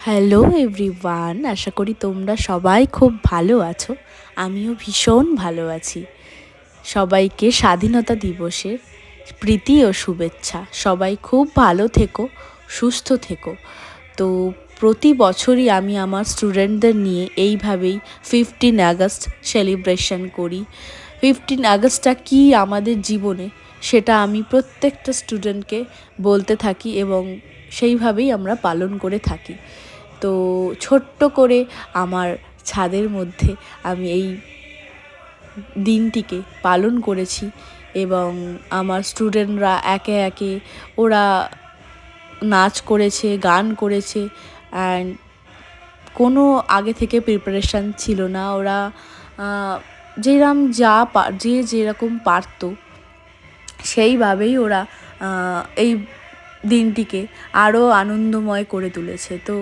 Hello everyone, আশা করি তোমরা সবাই খুব ভালো আছো। আমিও ভীষণ ভালো আছি। সবাইকে স্বাধীনতা দিবসের প্রীতি ও শুভেচ্ছা। সবাই খুব ভালো থেকো, সুস্থ থেকো। তো প্রতি বছরই আমি আমার স্টুডেন্টদের নিয়ে এইভাবেই 15 আগস্ট সেলিব্রেশন করি। 15 আগস্টটা কী আমাদের জীবনে সেটা আমি প্রত্যেকটা স্টুডেন্টকে বলতে থাকি এবং সেইভাবেই আমরা পালন করে থাকি। তো ছোট্ট করে আমার ছাদের মধ্যে আমি এই দিনটিকে পালন করেছি এবং আমার স্টুডেন্টরা একে একে ওরা নাচ করেছে, গান করেছে, অ্যান্ড কোনো আগে থেকে প্রিপারেশান ছিল না। ওরা যে যেরকম পারতো সেইভাবেই ওরা এই দিনটিকে আরও আনন্দময় করে তুলেছে। তো